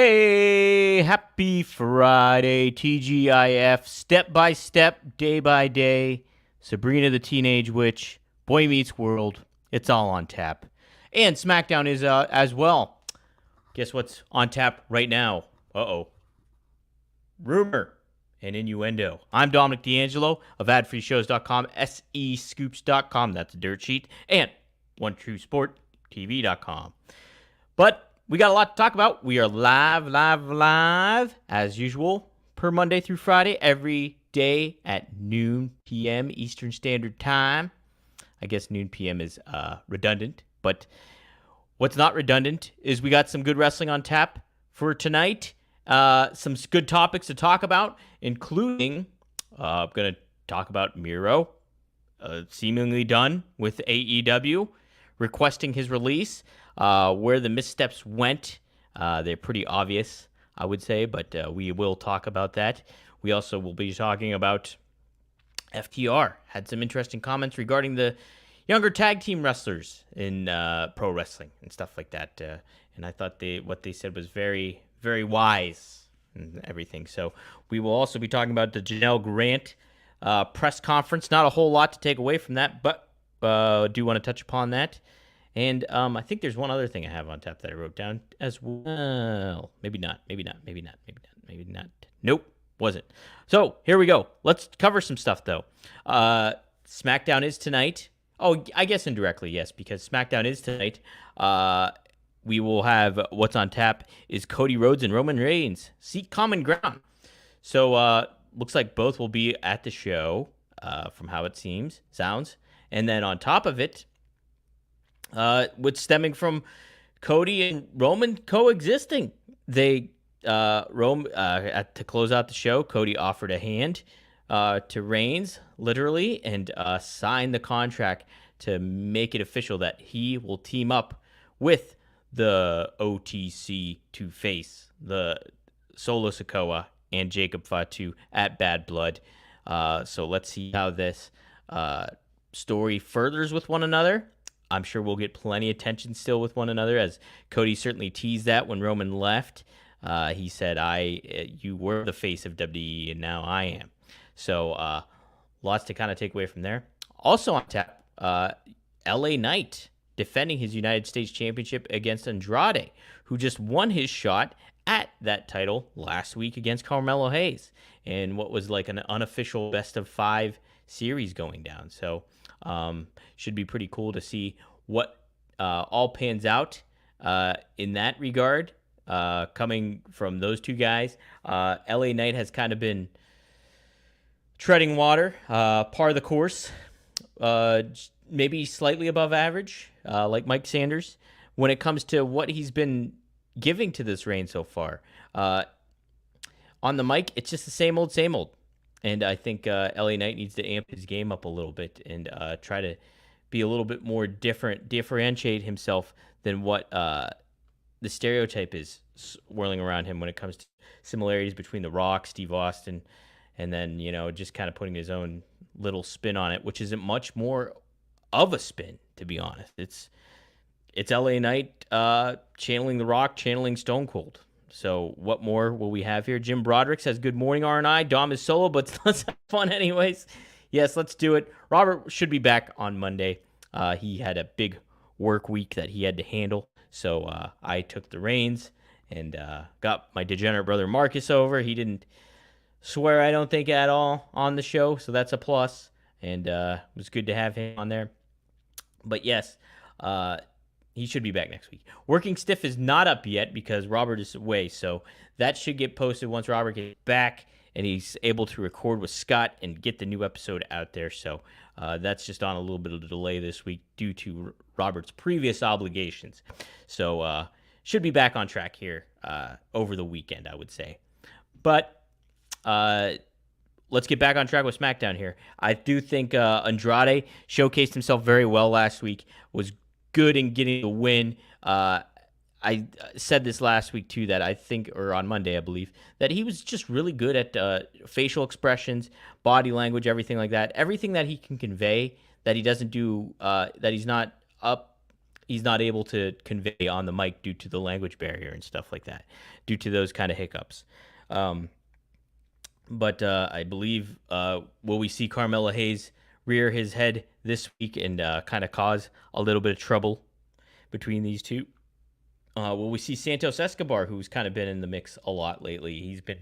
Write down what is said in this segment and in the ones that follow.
Hey, happy Friday, TGIF, step by step, day by day, Sabrina the Teenage Witch, Boy Meets World, it's all on tap. And SmackDown is as well. Guess what's on tap right now? Uh-oh. Rumor and Innuendo. I'm Dominic D'Angelo of adfreeshows.com, SEScoops.com, that's a dirt sheet, and OneTrueSportTV.com. But we got a lot to talk about. We are live, as usual, per Monday through Friday, every day at noon p.m. Eastern Standard Time. I guess noon p.m. is redundant, but what's not redundant is we got some good wrestling on tap for tonight. Some good topics to talk about, including I'm going to talk about Miro, seemingly done with AEW, requesting his release. Where the missteps went, they're pretty obvious, I would say, but we will talk about that. We also will be talking about FTR. Had some interesting comments regarding the younger tag team wrestlers in pro wrestling and stuff like that. And I thought what they said was very, very wise and everything. So we will also be talking about the Janelle Grant press conference. Not a whole lot to take away from that, but do want to touch upon that. And I think there's one other thing I have on tap that I wrote down as well. Maybe not. Nope, wasn't. So here we go. Let's cover some stuff, though. SmackDown is tonight. Oh, I guess indirectly, yes, because SmackDown is tonight. We will have what's on tap is Cody Rhodes and Roman Reigns. Seek common ground. So looks like both will be at the show, from how it sounds. And then on top of it, what's stemming from Cody and Roman coexisting. They to close out the show, Cody offered a hand to Reigns, literally, and signed the contract to make it official that he will team up with the OTC to face the Solo Sikoa and Jacob Fatu at Bad Blood. So let's see how this story furthers with one another. I'm sure we'll get plenty of tension still with one another, as Cody certainly teased that when Roman left. He said, you were the face of WWE, and now I am. So lots to kind of take away from there. Also on tap, LA Knight defending his United States Championship against Andrade, who just won his shot at that title last week against Carmelo Hayes, and what was like an unofficial best-of-5 series going down. So should be pretty cool to see what all pans out in that regard, coming from those two guys. LA Knight has kind of been treading water, par of the course, maybe slightly above average, like Mike Sanders, when it comes to what he's been giving to this reign so far. On the mic, it's just the same old. And I think LA Knight needs to amp his game up a little bit and try to be a little bit more differentiate himself than what the stereotype is swirling around him when it comes to similarities between The Rock, Steve Austin, and then, just kind of putting his own little spin on it, which isn't much more of a spin, to be honest. It's LA Knight channeling The Rock, channeling Stone Cold. So what more will we have here? Jim Broderick says, good morning, R&I. Dom is solo, but let's have fun anyways. Yes, let's do it. Robert should be back on Monday. He had a big work week that he had to handle. So I took the reins and got my degenerate brother Marcus over. He didn't swear, I don't think, at all on the show. So that's a plus. And it was good to have him on there. But yes, he should be back next week. Working Stiff is not up yet because Robert is away, so that should get posted once Robert gets back and he's able to record with Scott and get the new episode out there. So that's just on a little bit of a delay this week due to Robert's previous obligations. So should be back on track here over the weekend, I would say. But let's get back on track with SmackDown here. I do think Andrade showcased himself very well last week, was good in getting the win. I said this last week too, that I think, or on Monday, I believe, that he was just really good at facial expressions, body language, everything like that. Everything that he can convey that he doesn't do, that he's not up he's not able to convey on the mic due to the language barrier and stuff like that, due to those kind of hiccups. But I believe will we see Carmelo Hayes rear his head this week and kind of cause a little bit of trouble between these two? Will we see Santos Escobar, who's kind of been in the mix a lot lately? He's been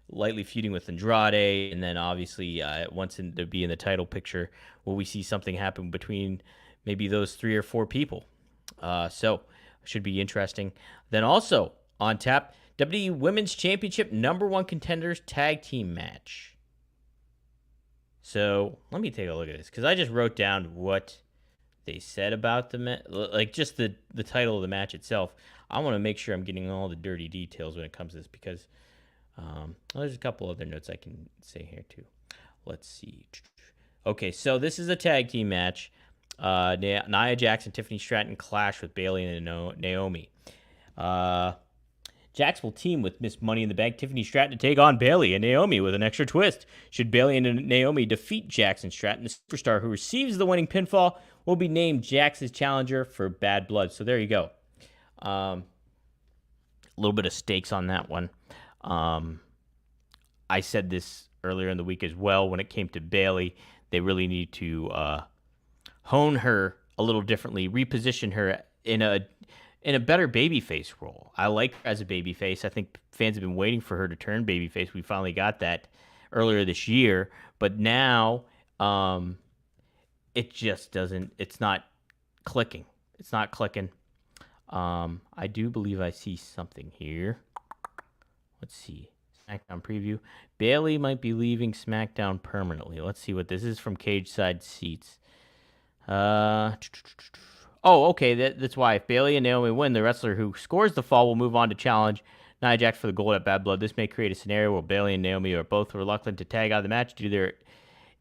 lightly feuding with Andrade, and then obviously once to be in the title picture, will we see something happen between maybe those 3 or 4 people? So should be interesting. Then also on tap, WWE Women's Championship #1 Contenders Tag Team Match. So let me take a look at this because I just wrote down what they said about like just the title of the match itself. I want to make sure I'm getting all the dirty details when it comes to this because there's a couple other notes I can say here too. Let's see. Okay, so this is a tag team match. Nia Jax and Tiffany Stratton clash with Bayley and Naomi. Jax will team with Miss Money in the Bank Tiffany Stratton to take on Bayley and Naomi with an extra twist. Should Bayley and Naomi defeat Jax and Stratton, the superstar who receives the winning pinfall will be named Jax's challenger for Bad Blood. So there you go. A little bit of stakes on that one. I said this earlier in the week as well. When it came to Bayley, they really need to hone her a little differently, reposition her in a better babyface role. I like her as a babyface. I think fans have been waiting for her to turn babyface. We finally got that earlier this year, but now it just doesn't. It's not clicking. It's not clicking. I do believe I see something here. Let's see. SmackDown preview. Bayley might be leaving SmackDown permanently. Let's see what this is from Cage Side Seats. Okay. That's why. If Bayley and Naomi win, the wrestler who scores the fall will move on to challenge Nia Jax for the gold at Bad Blood. This may create a scenario where Bayley and Naomi are both reluctant to tag out of the match due to their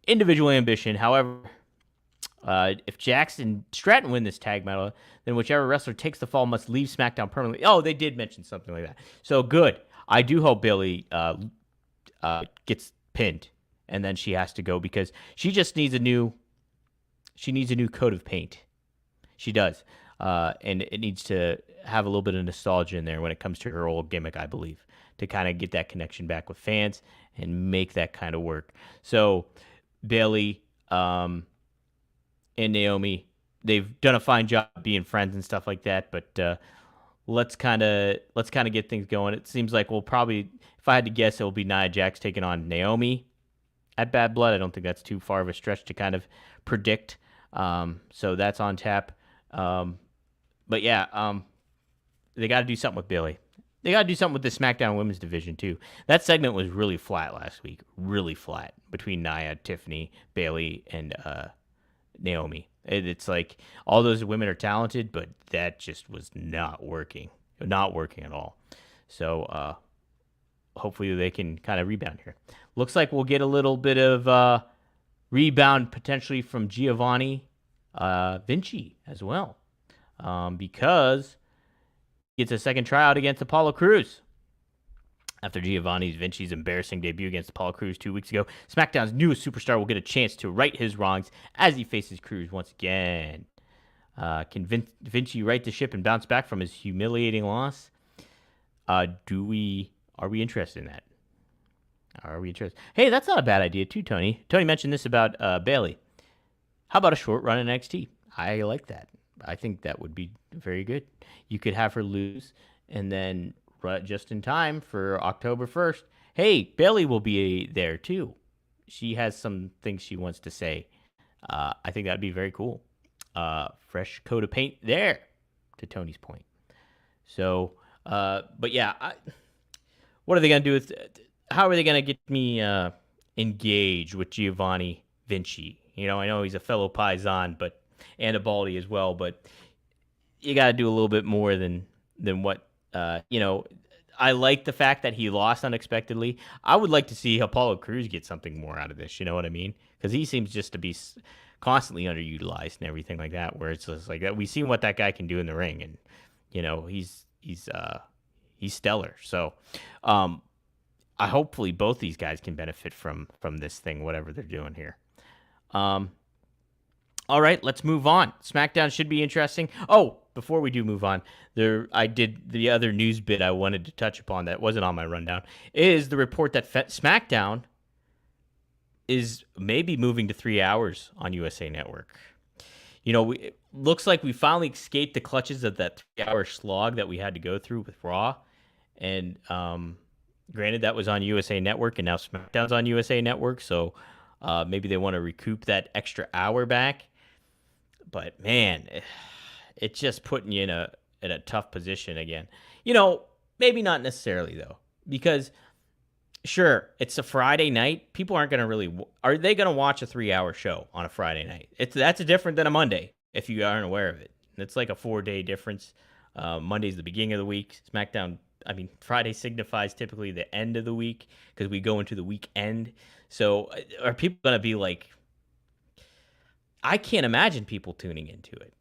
individual ambition. However, if Jax and Stratton win this tag medal, then whichever wrestler takes the fall must leave SmackDown permanently. Oh, they did mention something like that. So good. I do hope Bayley gets pinned, and then she has to go because she just needs a new coat of paint. She does, and it needs to have a little bit of nostalgia in there when it comes to her old gimmick, I believe, to kind of get that connection back with fans and make that kind of work. So Bayley and Naomi, they've done a fine job being friends and stuff like that, but let's kind of get things going. It seems like we'll probably, if I had to guess, it will be Nia Jax taking on Naomi at Bad Blood. I don't think that's too far of a stretch to kind of predict. So that's on tap. But yeah, they got to do something with Bayley. They got to do something with the SmackDown Women's Division too. That segment was really flat last week. Really flat between Nia, Tiffany, Bayley, and Naomi. It's like all those women are talented, but that just was not working. Not working at all. So hopefully they can kind of rebound here. Looks like we'll get a little bit of rebound potentially from Giovanni Vinci as well, because he gets a second tryout against Apollo Crews. After Vinci's embarrassing debut against Apollo Crews 2 weeks ago, SmackDown's newest superstar will get a chance to right his wrongs as he faces Crews once again. Can Vinci right the ship and bounce back from his humiliating loss? Are we interested in that? Are we interested? Hey, that's not a bad idea too, Tony. Tony mentioned this about Bayley. How about a short run in NXT? I like that. I think that would be very good. You could have her lose and then just in time for October 1st. Hey, Bayley will be there too. She has some things she wants to say. I think that'd be very cool. Fresh coat of paint there, to Tony's point. So, but yeah, what are they going to do with, how are they going to get me engaged with Giovanni Vinci? You know, I know he's a fellow Paisan, and a Baldy as well, but you got to do a little bit more than what, I like the fact that he lost unexpectedly. I would like to see Apollo Crews get something more out of this. You know what I mean? Because he seems just to be constantly underutilized and everything like that. Where it's just like that, we see what that guy can do in the ring, and he's stellar. So, hopefully both these guys can benefit from this thing, whatever they're doing here. All right, let's move on. SmackDown should be interesting. Oh, before we do move on, I did the other news bit I wanted to touch upon that wasn't on my rundown. Is the report that SmackDown is maybe moving to 3 hours on USA Network. It looks like we finally escaped the clutches of that 3 hour slog that we had to go through with Raw. And granted, that was on USA Network, and now SmackDown's on USA Network. So maybe they want to recoup that extra hour back. But man, it's just putting you in a tough position again. Maybe not necessarily though, because sure, it's a Friday night. People aren't going to really. Are they going to watch a 3 hour show on a Friday night? That's different than a Monday if you aren't aware of it. It's like a 4 day difference. Monday's the beginning of the week. SmackDown. I mean, Friday signifies typically the end of the week because we go into the weekend. So are people going to be like? I can't imagine people tuning into it.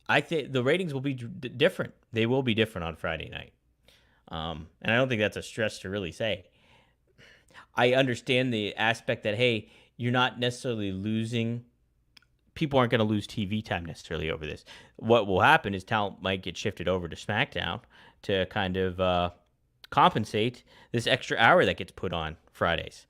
I think the ratings will be different. They will be different on Friday night. And I don't think that's a stretch to really say. I understand the aspect that, hey, you're not necessarily losing. People aren't going to lose TV time necessarily over this. What will happen is talent might get shifted over to SmackDown to kind of compensate this extra hour that gets put on Fridays.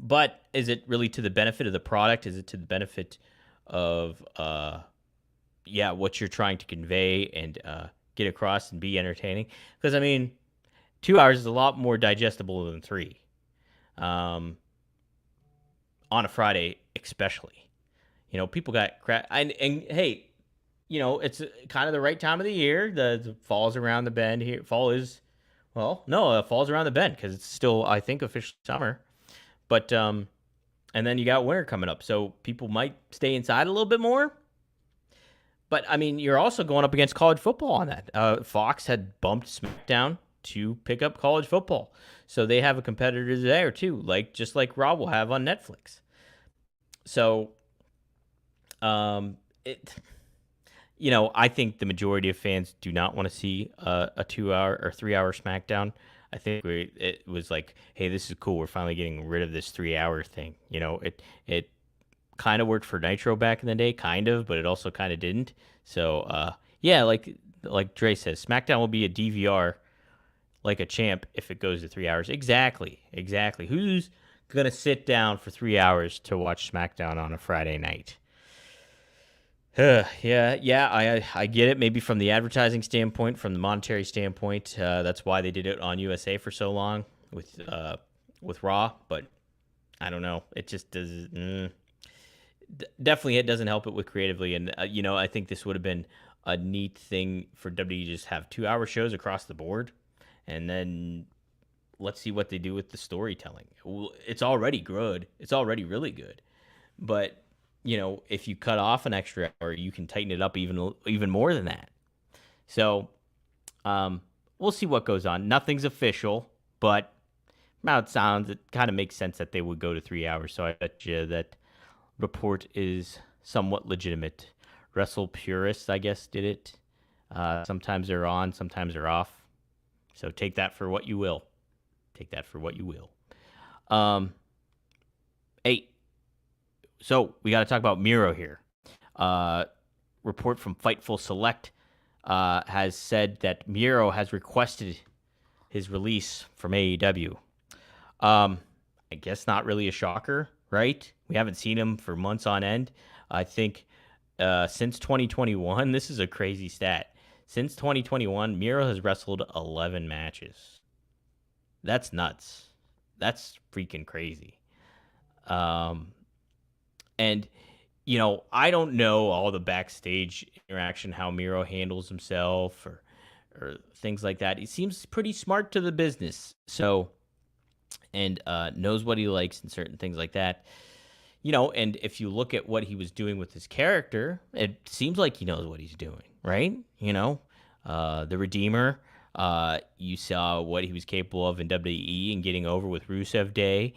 But is it really to the benefit of the product? Is it to the benefit of, what you're trying to convey and get across and be entertaining? Because, I mean, 2 hours is a lot more digestible than 3. On a Friday, especially. People got crap. And hey, it's kind of the right time of the year. The fall's around the bend here. Fall's around the bend because it's still, I think, officially summer. But, and then you got winter coming up. So people might stay inside a little bit more. But, I mean, you're also going up against college football on that. Fox had bumped SmackDown to pick up college football. So they have a competitor there too, just like Raw will have on Netflix. So I think the majority of fans do not want to see a 2 hour or 3 hour SmackDown. I think it was like, hey, this is cool. We're finally getting rid of this 3 hour thing. It kind of worked for Nitro back in the day, kind of, but it also kind of didn't. So like Dre says, SmackDown will be a DVR like a champ if it goes to 3 hours. Exactly. Who's going to sit down for 3 hours to watch SmackDown on a Friday night? I get it. Maybe from the advertising standpoint, from the monetary standpoint, that's why they did it on USA for so long with Raw. But I don't know. It just does. Definitely, it doesn't help it with creatively. And I think this would have been a neat thing for WWE to just have 2 hour shows across the board, and then let's see what they do with the storytelling. It's already good. It's already really good, but if you cut off an extra hour, you can tighten it up even more than that. So, we'll see what goes on. Nothing's official, but how it sounds, it kind of makes sense that they would go to 3 hours. So I bet you that report is somewhat legitimate. Wrestle purists, I guess, did it. Sometimes they're on, sometimes they're off. So take that for what you will. Hey. So we got to talk about Miro here. Report from Fightful Select has said that Miro has requested his release from AEW. I guess not really a shocker, right? We haven't seen him for months on end. I think since 2021, this is a crazy stat. Since 2021, Miro has wrestled 11 matches. That's nuts. That's freaking crazy. And, I don't know all the backstage interaction, how Miro handles himself or things like that. He seems pretty smart to the business. So, and knows what he likes and certain things like that. And if you look at what he was doing with his character, it seems like he knows what he's doing, right? The Redeemer, you saw what he was capable of in WWE and getting over with Rusev Day.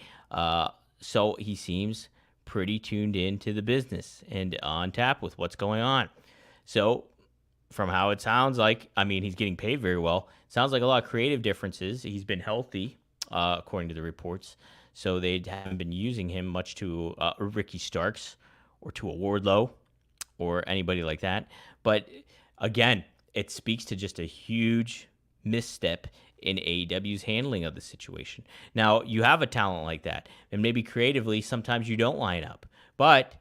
So he seems pretty tuned into the business and on tap with what's going on. So from how it sounds like, I mean, he's getting paid very well. Sounds like a lot of creative differences. He's been healthy, according to the reports. So they haven't been using him much to Ricky Starks or to a Wardlow or anybody like that. But again, it speaks to just a huge misstep in AEW's handling of the situation. Now, you have a talent like that, and maybe creatively, sometimes you don't line up, but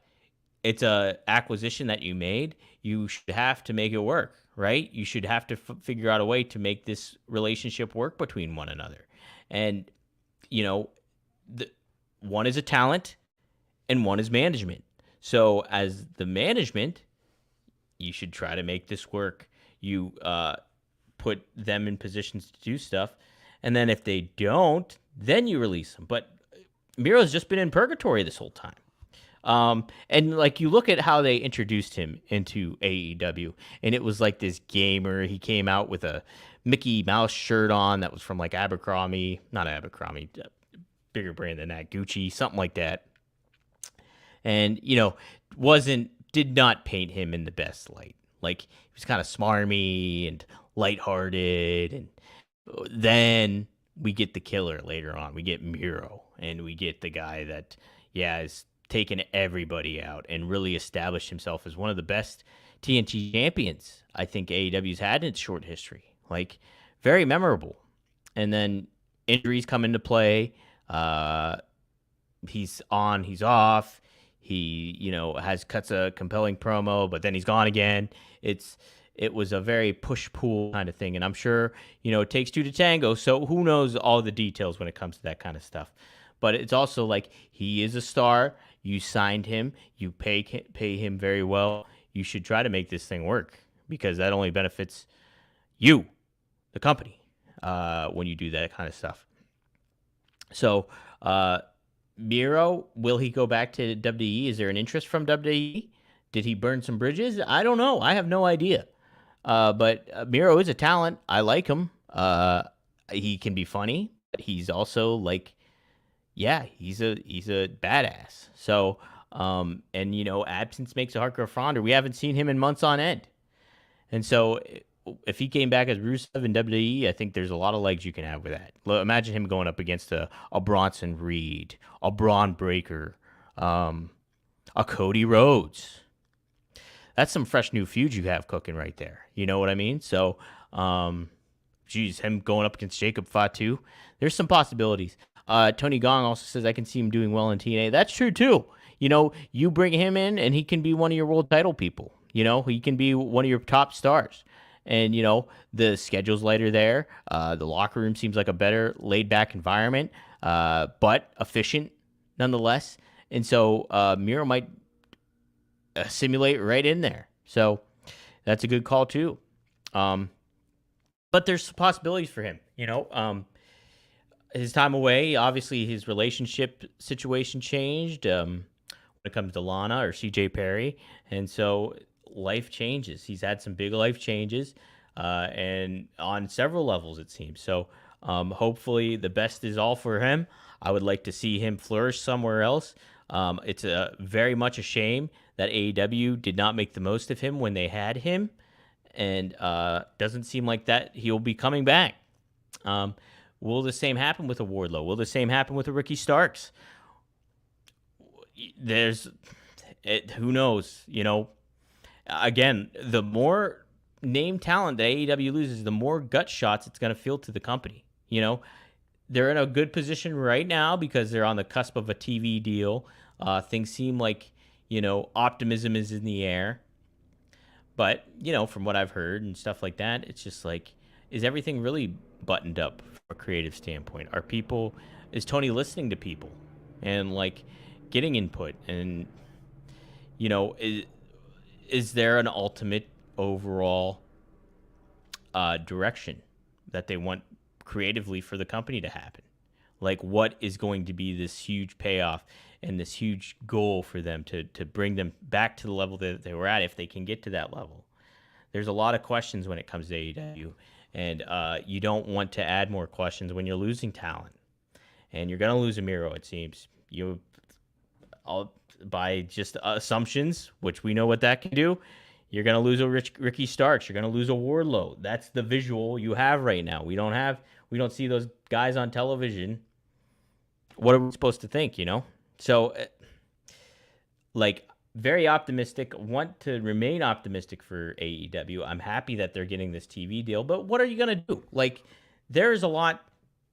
it's a acquisition that you made. You should have to make it work, right? You should have to figure out a way to make this relationship work between one another. And, one is a talent and one is management. So as the management, you should try to make this work. You put them in positions to do stuff. And then if they don't, then you release them. But Miro's just been in purgatory this whole time. And like you look at how they introduced him into AEW, and it was like this gamer. He came out with a Mickey Mouse shirt on that was from like Abercrombie, not Abercrombie, bigger brand than that, Gucci, something like that. And, did not paint him in the best light. Like, he was kind of smarmy and lighthearted. And then we get the killer later on. We get Miro, and we get the guy that, is taken everybody out and really established himself as one of the best TNT champions I think AEW's had in its short history. Like, very memorable. And then injuries come into play. He's on, he's off. He, cuts a compelling promo, but then he's gone again. It was a very push-pull kind of thing, and I'm sure, it takes two to tango, so who knows all the details when it comes to that kind of stuff. But it's also like, he is a star. You signed him. You pay him very well. You should try to make this thing work, because that only benefits you, the company, when you do that kind of stuff. So, Miro, will he go back to WWE? Is there an interest from WWE? Did he burn some bridges? I don't know. I have no idea. But Miro is a talent. I like him. He can be funny, but he's also like, he's a badass. So, absence makes the heart grow fonder. We haven't seen him in months on end. And so if he came back as Rusev in WWE, I think there's a lot of legs you can have with that. Imagine him going up against a Bronson Reed, a Braun Breaker, a Cody Rhodes. That's some fresh new feuds you have cooking right there. You know what I mean? So, him going up against Jacob Fatu, there's some possibilities. Tony Gong also says, I can see him doing well in TNA. That's true, too. You bring him in, and he can be one of your world title people. He can be one of your top stars. And, the schedule's lighter there. The locker room seems like a better laid-back environment, but efficient nonetheless. And so Miro might simulate right in there. So that's a good call, too. But there's possibilities for him. His time away, obviously his relationship situation changed when it comes to Lana or CJ Perry. And so life changes. He's had some big life changes, and on several levels, it seems. So hopefully the best is all for him. I would like to see him flourish somewhere else. It's very much a shame that AEW did not make the most of him when they had him, and doesn't seem like that he'll be coming back. Will the same happen with a Wardlow? Will the same happen with a Ricky Starks? Who knows, Again, the more name talent that AEW loses, the more gut shots it's going to feel to the company. They're in a good position right now because they're on the cusp of a TV deal. Things seem like, optimism is in the air. But, from what I've heard and stuff like that, it's just like, is everything really buttoned up from a creative standpoint? Is Tony listening to people and like getting input? And, is there an ultimate overall direction that they want creatively for the company to happen? Like, what is going to be this huge payoff and this huge goal for them to bring them back to the level that they were at, if they can get to that level? There's a lot of questions when it comes to AEW, and you don't want to add more questions when you're losing talent. And you're going to lose a Miro, it seems. By just assumptions, which we know what that can do, you're going to lose a Ricky Starks. You're going to lose a Wardlow. That's the visual you have right now. We don't see those guys on television. What are we supposed to think, So, like, very optimistic, want to remain optimistic for AEW. I'm happy that they're getting this TV deal, but what are you going to do? Like, there's a lot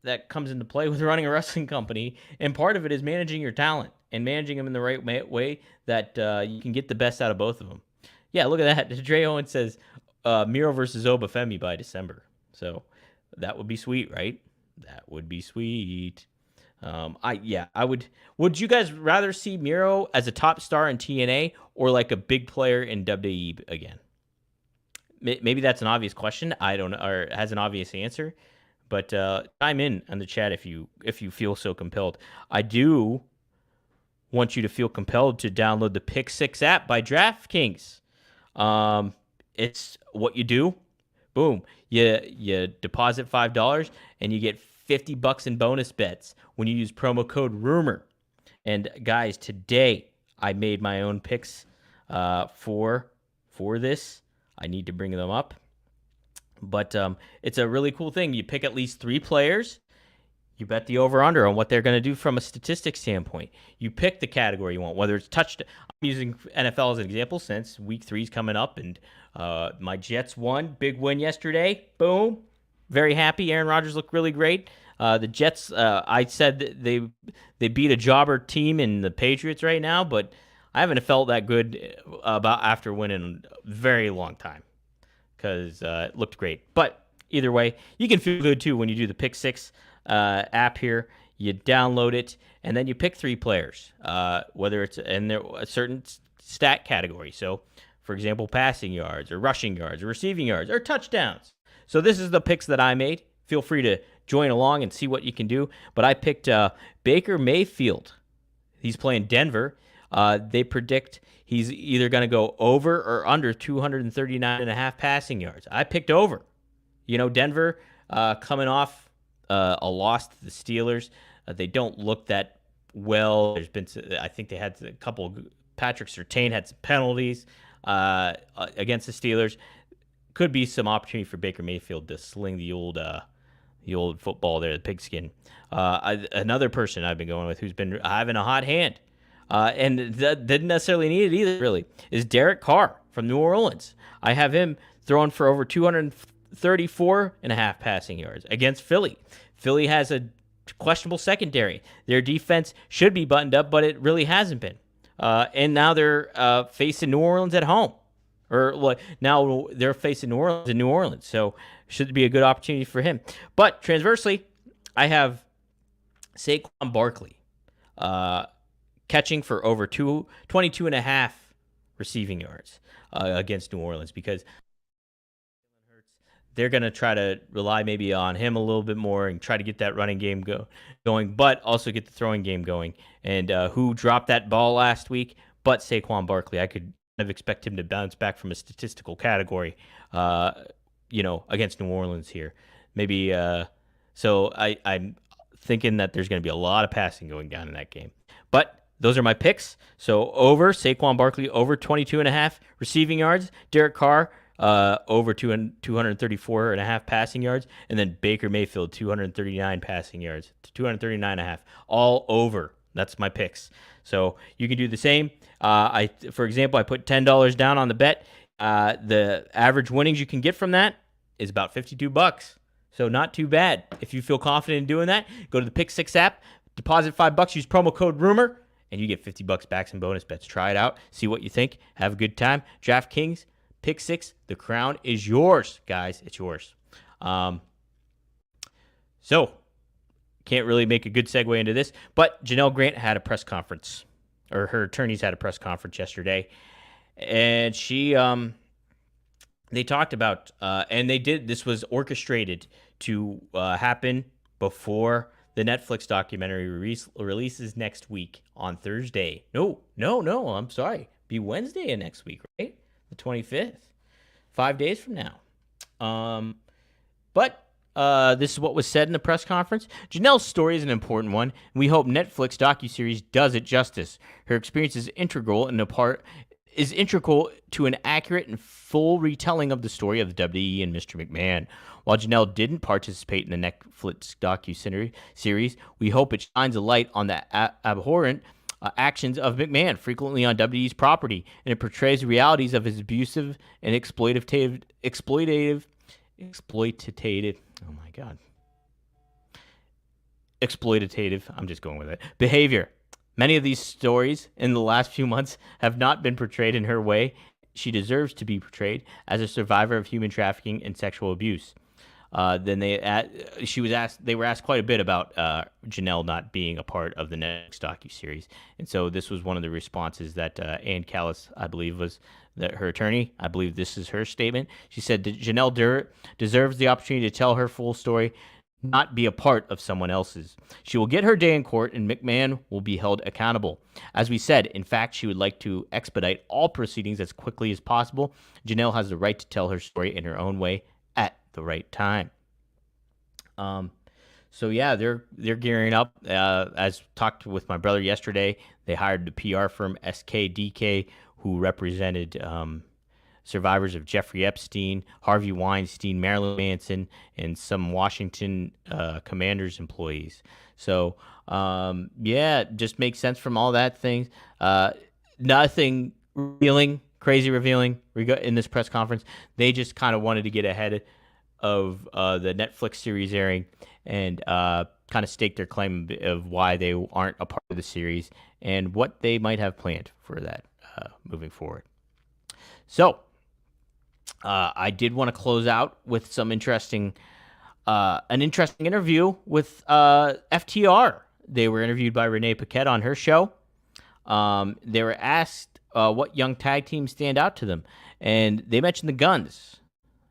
that comes into play with running a wrestling company, and part of it is managing your talent and managing them in the right way that you can get the best out of both of them. Yeah, look at that. Dre Owen says Miro versus Obafemi by December. So that would be sweet, right? That would be sweet. I would. Would you guys rather see Miro as a top star in TNA or like a big player in WWE again? Maybe that's an obvious question. I don't know, or has an obvious answer. But chime in on the chat if you feel so compelled. I do want you to feel compelled to download the Pick Six app by DraftKings. It's what you do. Boom, you deposit $5 and you get $50 in bonus bets when you use promo code Rumor. And guys, today I made my own picks for this. I need to bring them up. But it's a really cool thing. You pick at least 3 players. You bet the over-under on what they're going to do from a statistics standpoint. You pick the category you want, whether it's touchdown. I'm using NFL as an example since Week 3 is coming up, and my Jets won. Big win yesterday. Boom. Very happy. Aaron Rodgers looked really great. The Jets, I said that they beat a jobber team in the Patriots right now, but I haven't felt that good about after winning a very long time because it looked great. But either way, you can feel good too when you do the Pick Six app here. You download it, and then you pick 3 players, whether it's in a certain stat category. So, for example, passing yards or rushing yards or receiving yards or touchdowns. So this is the picks that I made. Feel free to join along and see what you can do. But I picked Baker Mayfield. He's playing Denver. They predict he's either going to go over or under 239.5 passing yards. I picked over. Denver coming off a loss to the Steelers. They don't look that well. I think they had a couple. Patrick Surtain had some penalties against the Steelers. Could be some opportunity for Baker Mayfield to sling the old football there, the pigskin. Another person I've been going with who's been having a hot hand, and that didn't necessarily need it either, really, is Derek Carr from New Orleans. I have him throwing for over 234.5 passing yards against Philly. Philly has a questionable secondary. Their defense should be buttoned up, but it really hasn't been. And now they're facing New Orleans at home. Or now they're facing New Orleans in New Orleans. So should be a good opportunity for him. But transversely, I have Saquon Barkley catching for over 22.5 receiving yards against New Orleans because they're going to try to rely maybe on him a little bit more and try to get that running game going, but also get the throwing game going. And who dropped that ball last week? But Saquon Barkley. I could expect him to bounce back from a statistical category, against New Orleans here. Maybe so I'm thinking that there's going to be a lot of passing going down in that game. But those are my picks. So over Saquon Barkley, over 22.5 receiving yards. Derek Carr, over 234.5 passing yards. And then Baker Mayfield, 239 passing yards, 239.5. All over. That's my picks. So you can do the same. For example, I put $10 down on the bet. The average winnings you can get from that is about $52. So not too bad. If you feel confident in doing that, go to the Pick Six app, deposit $5, use promo code Rumor, and you get $50 back in bonus bets. Try it out, see what you think, have a good time. DraftKings, Pick Six, the crown is yours, guys. It's yours. So can't really make a good segue into this, but Janelle Grant had a press conference, or her attorneys had a press conference yesterday, and they talked about, and this was orchestrated to happen before the Netflix documentary releases next week on Thursday. No, I'm sorry. Be Wednesday of next week, right? The 25th. 5 days from now. But this is what was said in the press conference. Janelle's story is an important one, and we hope Netflix docuseries does it justice. Her experience is integral to an accurate and full retelling of the story of the WWE and Mr. McMahon. While Janelle didn't participate in the Netflix docu-series, we hope it shines a light on the abhorrent actions of McMahon frequently on WWE's property, and it portrays the realities of his abusive and exploitative. Oh my God, exploitative. I'm just going with it. Behavior. Many of these stories in the last few months have not been portrayed in her way she deserves to be portrayed as a survivor of human trafficking and sexual abuse. Then they were asked quite a bit about Janelle not being a part of the next docuseries, and so this was one of the responses that Ann Callis, I believe, was her attorney. I believe this is her statement. She said that Janelle deserves the opportunity to tell her full story, not be a part of someone else's. She will get her day in court, and McMahon will be held accountable. As we said, in fact, she would like to expedite all proceedings as quickly as possible. Janelle has the right to tell her story in her own way at the right time. So yeah, they're gearing up. As talked with my brother yesterday, they hired the PR firm SKDK, who represented survivors of Jeffrey Epstein, Harvey Weinstein, Marilyn Manson, and some Washington Commanders employees. So yeah, just makes sense from all that things. Nothing crazy revealing in this press conference. They just kind of wanted to get ahead of the Netflix series airing and kind of stake their claim of why they aren't a part of the series and what they might have planned for that moving forward. So I did want to close out with an interesting interview with FTR. They were interviewed by Renee Paquette on her show. They were asked what young tag teams stand out to them, and they mentioned the Guns.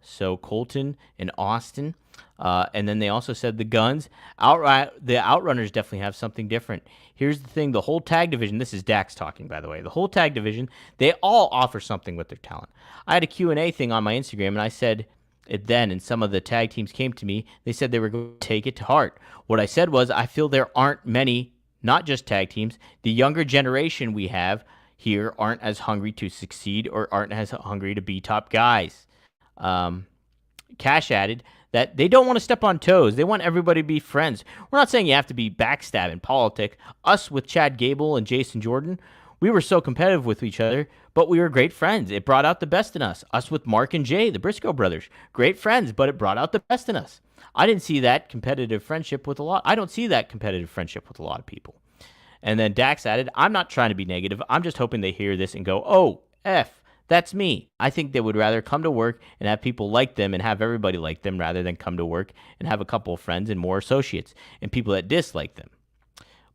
So Colton and Austin, and then they also said the Guns. The Outrunners definitely have something different. Here's the thing: the whole tag division. This is Dax talking, by the way. The whole tag division, they all offer something with their talent. I had a Q&A thing on my Instagram, and I said it then, and some of the tag teams came to me. They said they were going to take it to heart. What I said was, I feel there aren't many, not just tag teams. The younger generation we have here aren't as hungry to succeed or aren't as hungry to be top guys. Cash added that they don't want to step on toes. They want everybody to be friends. We're not saying you have to be backstabbing politic. Us with Chad Gable and Jason Jordan, we were so competitive with each other, but we were great friends. It brought out the best in us. Us with Mark and Jay, the Briscoe brothers, great friends, but it brought out the best in us. I don't see that competitive friendship with a lot of people. And then Dax added, I'm not trying to be negative. I'm just hoping they hear this and go, oh, F, that's me. I think they would rather come to work and have people like them and have everybody like them rather than come to work and have a couple of friends and more associates and people that dislike them.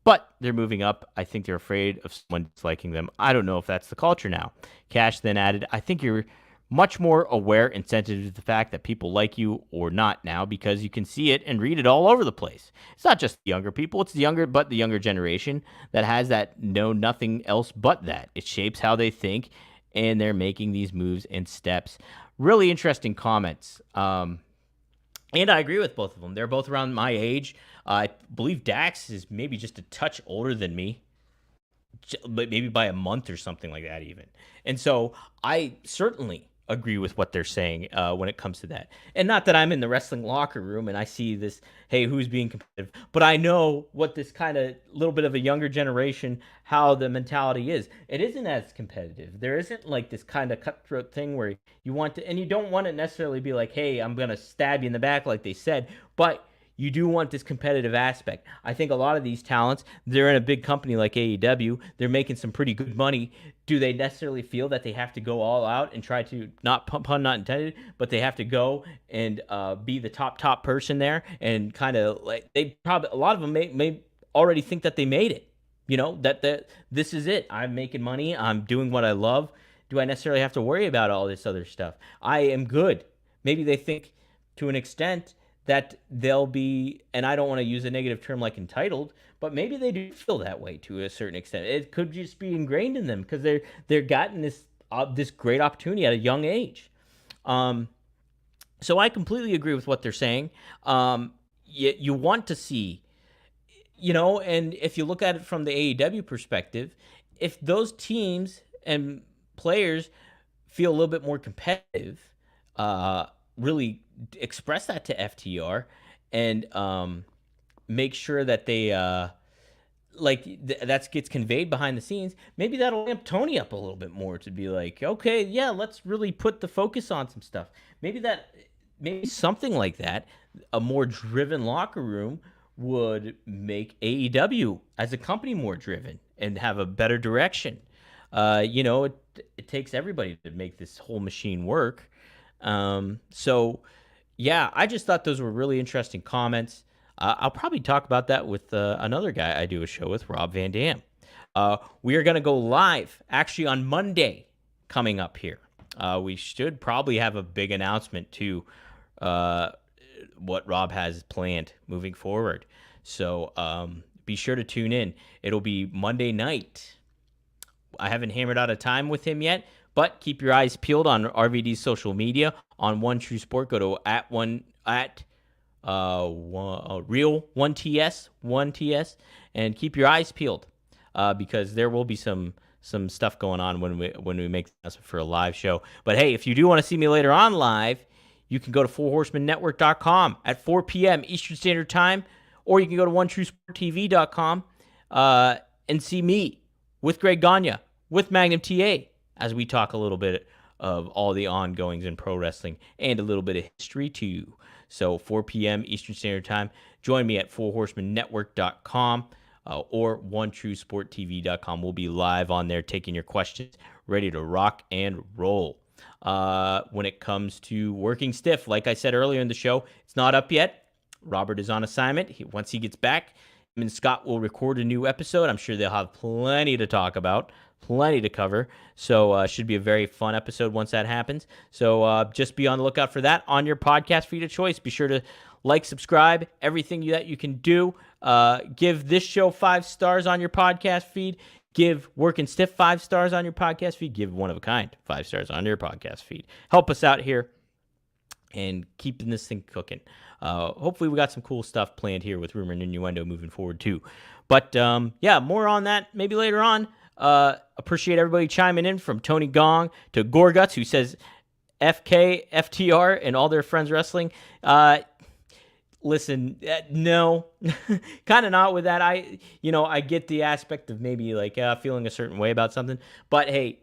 But they're moving up. I think they're afraid of someone disliking them. I don't know if that's the culture now. Cash then added, I think you're much more aware and sensitive to the fact that people like you or not now because you can see it and read it all over the place. It's not just the younger people. It's the younger generation that has that know nothing else but that. It shapes how they think, and they're making these moves and steps. Really interesting comments. And I agree with both of them. They're both around my age. I believe Dax is maybe just a touch older than me, but maybe by a month or something like that even. And so I certainly agree with what they're saying when it comes to that. And not that I'm in the wrestling locker room and I see this, hey, who's being competitive? But I know what this kind of little bit of a younger generation, how the mentality is. It isn't as competitive. There isn't like this kind of cutthroat thing where you want to, and you don't want to necessarily be like, hey, I'm going to stab you in the back like they said, but you do want this competitive aspect. I think a lot of these talents, they're in a big company like AEW. They're making some pretty good money. Do they necessarily feel that they have to go all out and try to, not pun not intended, but they have to go and be the top person there and kind of like, they probably, a lot of them may already think that they made it. You know, that this is it. I'm making money. I'm doing what I love. Do I necessarily have to worry about all this other stuff? I am good. Maybe they think to an extent that they'll be, and I don't want to use a negative term like entitled, but maybe they do feel that way to a certain extent. It could just be ingrained in them because they're gotten this great opportunity at a young age. So I completely agree with what they're saying. You want to see, you know, and if you look at it from the AEW perspective, if those teams and players feel a little bit more competitive, really express that to FTR and make sure that they that gets conveyed behind the scenes, maybe that'll amp Tony up a little bit more to be like, okay, yeah, let's really put the focus on some stuff. Maybe something like that, a more driven locker room would make AEW as a company more driven and have a better direction. It takes everybody to make this whole machine work. So yeah, I just thought those were really interesting comments. I'll probably talk about that with another guy I do a show with, Rob Van Dam. We are going to go live actually on Monday coming up here. We should probably have a big announcement to what Rob has planned moving forward. So be sure to tune in. It'll be Monday night. I haven't hammered out a time with him yet, but keep your eyes peeled on RVD's social media. On One True Sport, go to real 1TS, and keep your eyes peeled because there will be some stuff going on when we make the announcement for a live show. But hey, if you do want to see me later on live, you can go to fourhorsemannetwork.com at 4 p.m. Eastern Standard Time, or you can go to onetruesporttv.com and see me with Greg Gagne, with Magnum TA, as we talk a little bit of all the ongoings in pro wrestling and a little bit of history too. So 4 p.m. Eastern Standard Time. Join me at fourhorsemannetwork.com or onetruesporttv.com. We'll be live on there taking your questions, ready to rock and roll. When it comes to Working Stiff, like I said earlier in the show, it's not up yet. Robert is on assignment. Once he gets back, him and Scott will record a new episode. I'm sure they'll have plenty to talk about, plenty to cover. So should be a very fun episode once that happens. So just be on the lookout for that on your podcast feed of choice. Be sure to like, subscribe, everything that you can do. Give this show 5 stars on your podcast feed. Give Working Stiff 5 stars on your podcast feed. Give One of a Kind 5 stars on your podcast feed. Help us out here and keeping this thing cooking. Hopefully we got some cool stuff planned here with Rumor and Innuendo moving forward too. But yeah, more on that maybe later on. Appreciate everybody chiming in, from Tony Gong to Gorguts, who says FK, FTR, and all their friends wrestling. Listen, no, kind of not with that. I get the aspect of maybe like feeling a certain way about something, but hey,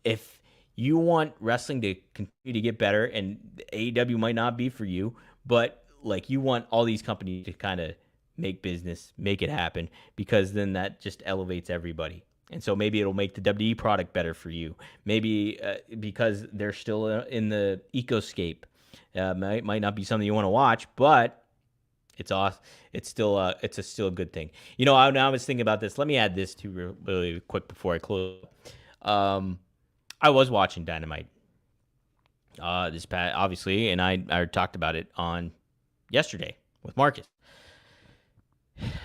if you want wrestling to continue to get better, and AEW might not be for you, but like you want all these companies to kind of make business, make it happen, because then that just elevates everybody. And so maybe it'll make the WWE product better for you. Maybe because they're still in the ecoscape. Might not be something you want to watch, but it's awesome. It's still a good thing. I was thinking about this. Let me add this too really quick before I close. I was watching Dynamite this past, obviously, and I talked about it on yesterday with Marcus.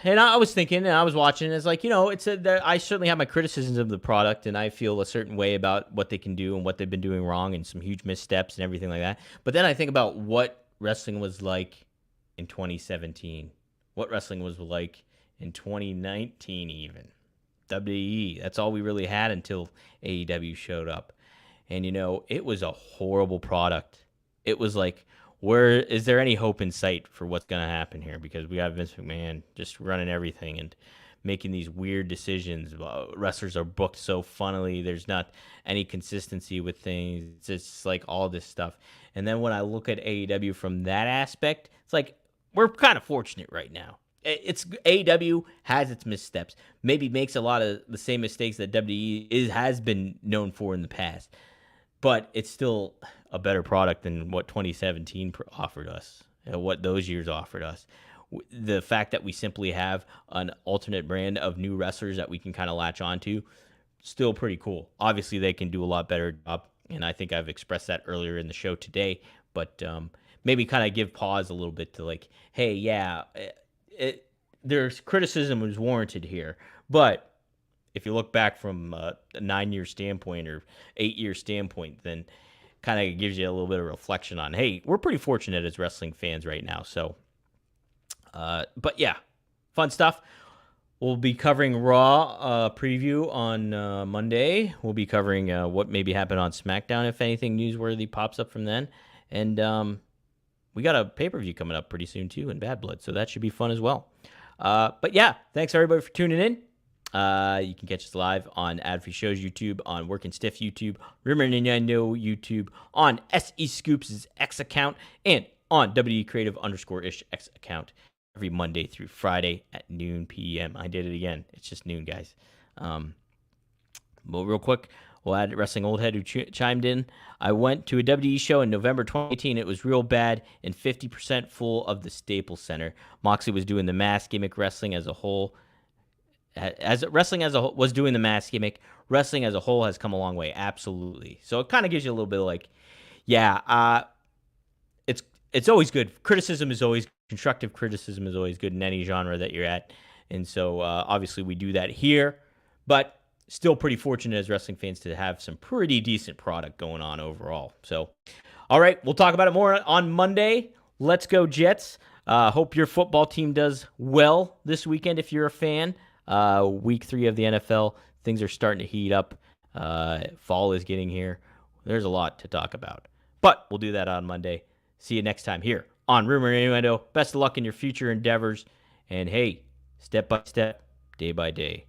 And I was thinking, and I was watching, and it's like, I certainly have my criticisms of the product, and I feel a certain way about what they can do and what they've been doing wrong, and some huge missteps and everything like that. But then I think about what wrestling was like in 2017, what wrestling was like in 2019 even. WWE, that's all we really had until AEW showed up. And, it was a horrible product. It was like, where is there any hope in sight for what's going to happen here? Because we have Vince McMahon just running everything and making these weird decisions. Wrestlers are booked so funnily. There's not any consistency with things. It's just like all this stuff. And then when I look at AEW from that aspect, it's like we're kind of fortunate right now. It's AEW has its missteps. Maybe makes a lot of the same mistakes that WWE has been known for in the past. But it's still a better product than what 2017 offered us, what those years offered us. The fact that we simply have an alternate brand of new wrestlers that we can kind of latch onto, still pretty cool. Obviously, they can do a lot better job, and I think I've expressed that earlier in the show today. But maybe kind of give pause a little bit to like, hey, yeah, there's criticism was warranted here, but if you look back from a 9-year standpoint or 8-year standpoint, then kind of gives you a little bit of reflection on, hey, we're pretty fortunate as wrestling fans right now. So, but yeah, fun stuff. We'll be covering Raw preview on Monday. We'll be covering what maybe happened on SmackDown, if anything newsworthy pops up from then. And we got a pay-per-view coming up pretty soon, too, in Bad Blood. So that should be fun as well. But yeah, thanks everybody for tuning in. You can catch us live on Ad Free Shows YouTube, on Working Stiff YouTube, Rumor and Innuendo YouTube, on SE Scoops' X account, and on WE Creative _ish X account every Monday through Friday at noon p.m. I did it again. It's just noon, guys. Well, real quick, we'll add Wrestling Old Head who chimed in. I went to a WWE show in November 2018. It was real bad and 50% full of the Staples Center. Moxley was doing the mask gimmick. Wrestling as a whole was doing the mask gimmick. Wrestling as a whole has come a long way. Absolutely. So it kind of gives you a little bit of like, yeah, it's always good. Constructive criticism is always good in any genre that you're at. And so obviously we do that here, but still pretty fortunate as wrestling fans to have some pretty decent product going on overall. So, all right, we'll talk about it more on Monday. Let's go Jets. Hope your football team does well this weekend if you're a fan. Week 3 of the NFL, things are starting to heat up. Fall is getting here. There's a lot to talk about. But we'll do that on Monday. See you next time here on Rumor and Innuendo. Best of luck in your future endeavors. And hey, step by step, day by day.